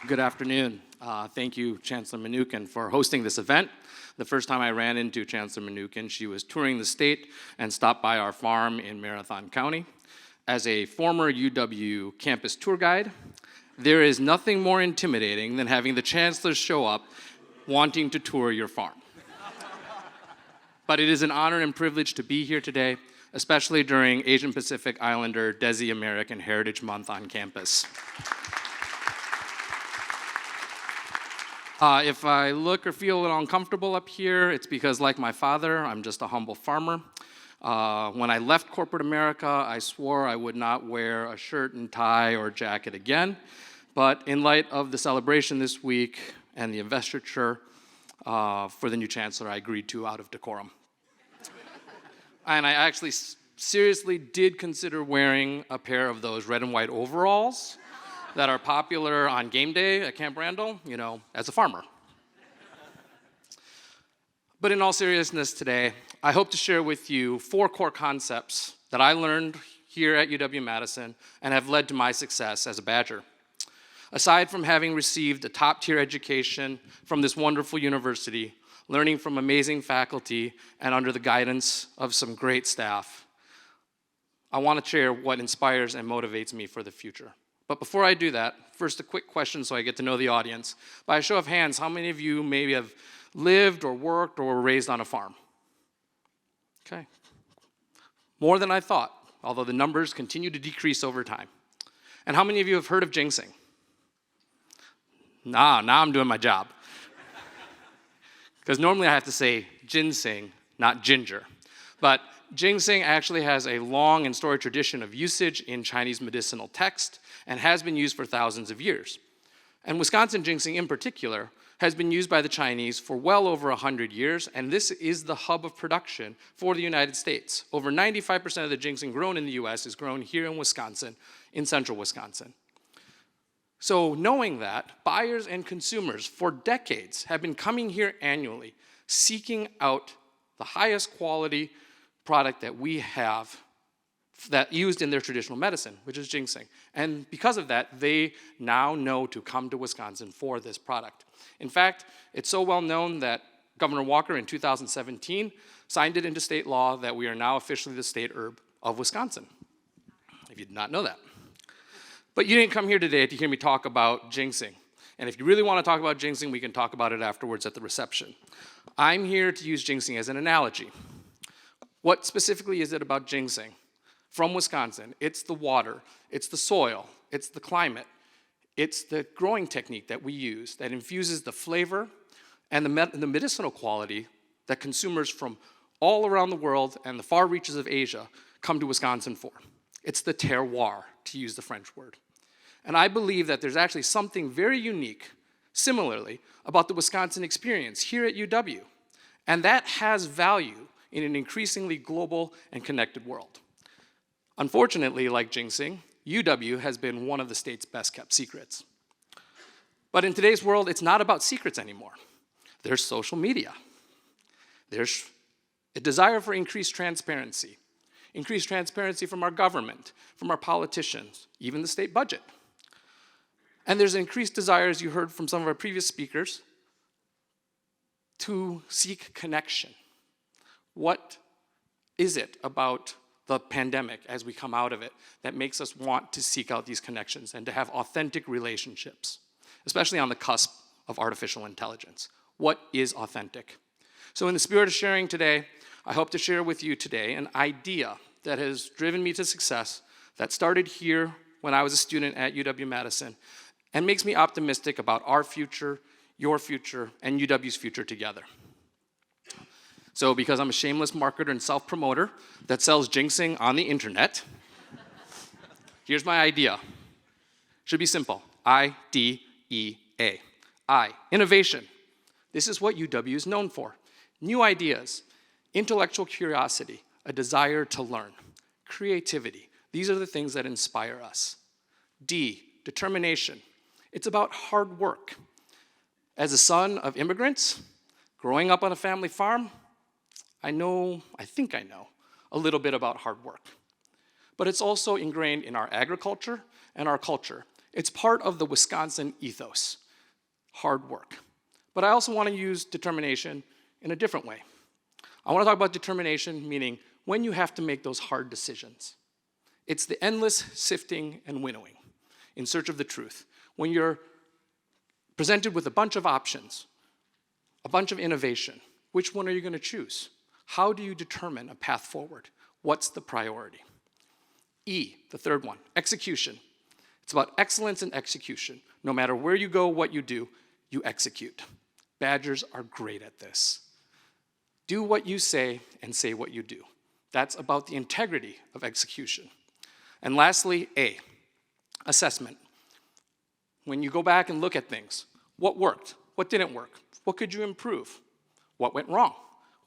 Good afternoon. Thank you, Chancellor Mnookin, for hosting this event. The first time I ran into Chancellor Mnookin, she was touring the state and stopped by our farm in Marathon County. As a former UW campus tour guide, there is nothing more intimidating than having the chancellor show up wanting to tour your farm. But it is an honor and privilege to be here today, especially during Asian Pacific Islander Desi American Heritage Month on campus. If I look or feel a little uncomfortable up here, it's because, like my father, I'm just a humble farmer. When I left corporate America, I swore I would not wear a shirt and tie or jacket again. But in light of the celebration this week and the investiture for the new chancellor, I agreed to out of decorum. And I actually seriously did consider wearing a pair of those red and white overalls that are popular on game day at Camp Randall, as a farmer. But in all seriousness today, I hope to share with you 4 core concepts that I learned here at UW-Madison and have led to my success as a Badger. Aside from having received a top-tier education from this wonderful university, learning from amazing faculty, and under the guidance of some great staff, I want to share what inspires and motivates me for the future. But before I do that, first a quick question so I get to know the audience. By a show of hands, how many of you maybe have lived or worked or were raised on a farm? Okay. More than I thought, although the numbers continue to decrease over time. And how many of you have heard of ginseng? Now I'm doing my job. Because normally I have to say ginseng, not ginger. But ginseng actually has a long and storied tradition of usage in Chinese medicinal text and has been used for thousands of years. And Wisconsin ginseng in particular has been used by the Chinese for well over 100 years, and this is the hub of production for the United States. Over 95% of the ginseng grown in the US is grown here in Wisconsin, in central Wisconsin. So knowing that, buyers and consumers for decades have been coming here annually, seeking out the highest quality product that we have that used in their traditional medicine, which is ginseng. And because of that, they now know to come to Wisconsin for this product. In fact, it's so well known that Governor Walker in 2017 signed it into state law that we are now officially the state herb of Wisconsin, if you did not know that. But you didn't come here today to hear me talk about ginseng. And if you really want to talk about ginseng, we can talk about it afterwards at the reception. I'm here to use ginseng as an analogy. What specifically is it about ginseng? From Wisconsin, it's the water, it's the soil, it's the climate, it's the growing technique that we use that infuses the flavor and the medicinal quality that consumers from all around the world and the far reaches of Asia come to Wisconsin for. It's the terroir, to use the French word. And I believe that there's actually something very unique, similarly, about the Wisconsin experience here at UW. And that has value in an increasingly global and connected world. Unfortunately, like ginseng, UW has been one of the state's best kept secrets. But in today's world, it's not about secrets anymore. There's social media. There's a desire for increased transparency from our government, from our politicians, even the state budget. And there's increased desire, as you heard from some of our previous speakers, to seek connection. What is it about the pandemic as we come out of it that makes us want to seek out these connections and to have authentic relationships, especially on the cusp of artificial intelligence? What is authentic? So in the spirit of sharing today, I hope to share with you today an idea that has driven me to success that started here when I was a student at UW-Madison and makes me optimistic about our future, your future, and UW's future together. So because I'm a shameless marketer and self-promoter that sells ginseng on the internet, here's my idea. Should be simple. I-D-E-A. I, innovation. This is what UW is known for. New ideas, intellectual curiosity, a desire to learn, creativity. These are the things that inspire us. D, determination. It's about hard work. As a son of immigrants, growing up on a family farm, I think I know a little bit about hard work. But it's also ingrained in our agriculture and our culture. It's part of the Wisconsin ethos, hard work. But I also want to use determination in a different way. I want to talk about determination, meaning when you have to make those hard decisions. It's the endless sifting and winnowing in search of the truth. When you're presented with a bunch of options, a bunch of innovation, which one are you going to choose? How do you determine a path forward? What's the priority? E, the third one, execution. It's about excellence in execution. No matter where you go, what you do, you execute. Badgers are great at this. Do what you say and say what you do. That's about the integrity of execution. And lastly, A, assessment. When you go back and look at things, what worked? What didn't work? What could you improve? What went wrong?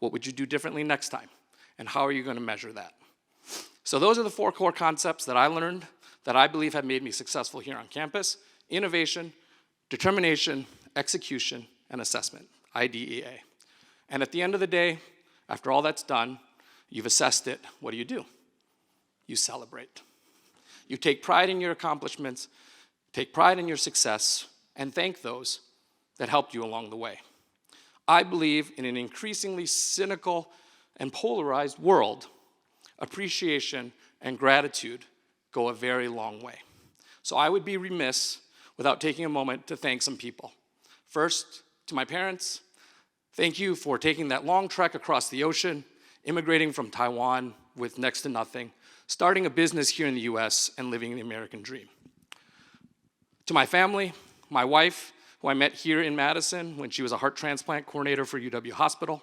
What would you do differently next time? And how are you going to measure that? So those are the 4 core concepts that I learned that I believe have made me successful here on campus: innovation, determination, execution, and assessment, IDEA. And at the end of the day, after all that's done, you've assessed it, what do? You celebrate. You take pride in your accomplishments, take pride in your success, and thank those that helped you along the way. I believe in an increasingly cynical and polarized world, appreciation and gratitude go a very long way. So I would be remiss without taking a moment to thank some people. First, to my parents, thank you for taking that long trek across the ocean, immigrating from Taiwan with next to nothing, starting a business here in the US, and living the American dream. To my family, my wife, who I met here in Madison when she was a heart transplant coordinator for UW Hospital,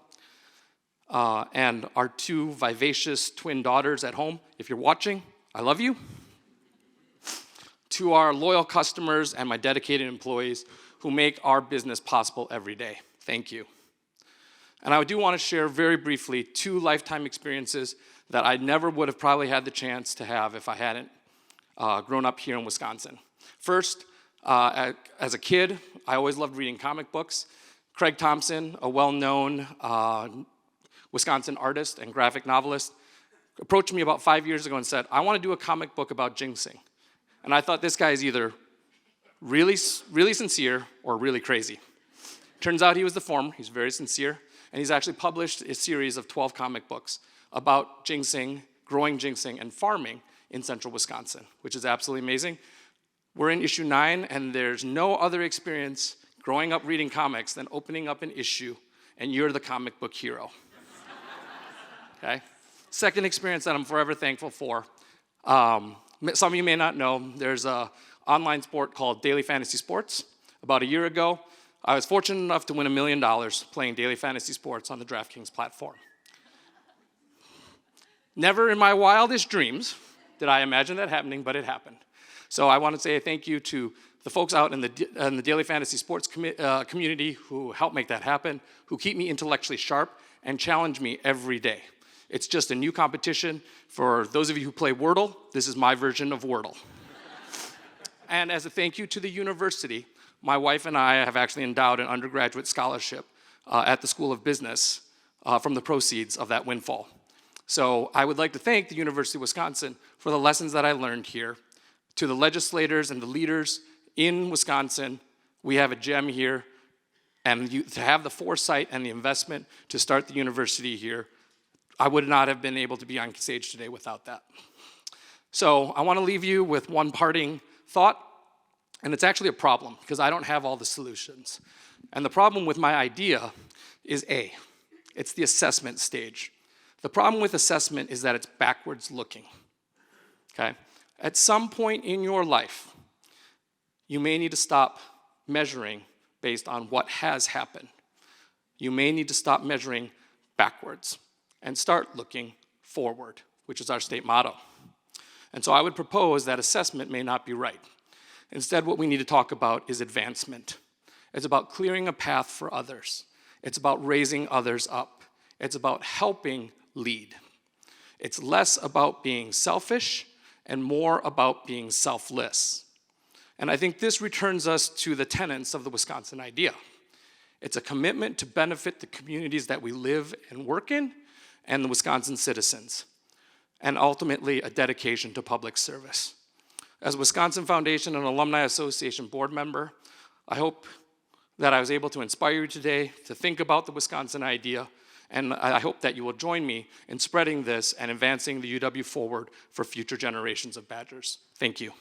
and our 2 vivacious twin daughters at home. If you're watching, I love you. To our loyal customers and my dedicated employees who make our business possible every day, thank you. And I do want to share very briefly 2 lifetime experiences that I never would have probably had the chance to have if I hadn't grown up here in Wisconsin. First, as a kid, I always loved reading comic books. Craig Thompson, a well-known Wisconsin artist and graphic novelist, approached me about 5 years ago and said, I want to do a comic book about ginseng. And I thought, this guy is either really sincere or really crazy. Turns out he was the former. He's very sincere. And he's actually published a series of 12 comic books about ginseng, growing ginseng, and farming in central Wisconsin, which is absolutely amazing. We're in issue 9, and there's no other experience growing up reading comics than opening up an issue, and you're the comic book hero. Okay? Second experience that I'm forever thankful for. Some of you may not know, there's an online sport called Daily Fantasy Sports. About a year ago, I was fortunate enough to win $1 million playing Daily Fantasy Sports on the DraftKings platform. Never in my wildest dreams did I imagine that happening, but it happened. So I want to say thank you to the folks out in the Daily Fantasy Sports community who helped make that happen, who keep me intellectually sharp and challenge me every day. It's just a new competition. For those of you who play Wordle, this is my version of Wordle. And as a thank you to the university, my wife and I have actually endowed an undergraduate scholarship at the School of Business from the proceeds of that windfall. So I would like to thank the University of Wisconsin for the lessons that I learned here. To the legislators and the leaders in Wisconsin, we have a gem here, and to have the foresight and the investment to start the university here, I would not have been able to be on stage today without that. So I want to leave you with one parting thought, and it's actually a problem because I don't have all the solutions. And the problem with my idea is A, it's the assessment stage. The problem with assessment is that it's backwards looking, okay? At some point in your life, you may need to stop measuring based on what has happened. You may need to stop measuring backwards and start looking forward, which is our state motto. And so I would propose that assessment may not be right. Instead, what we need to talk about is advancement. It's about clearing a path for others. It's about raising others up. It's about helping lead. It's less about being selfish and more about being selfless. And I think this returns us to the tenets of the Wisconsin idea. It's a commitment to benefit the communities that we live and work in and the Wisconsin citizens, and ultimately a dedication to public service. As a Wisconsin Foundation and Alumni Association board member, I hope that I was able to inspire you today to think about the Wisconsin idea, and I hope that you will join me in spreading this and advancing the UW forward for future generations of Badgers. Thank you.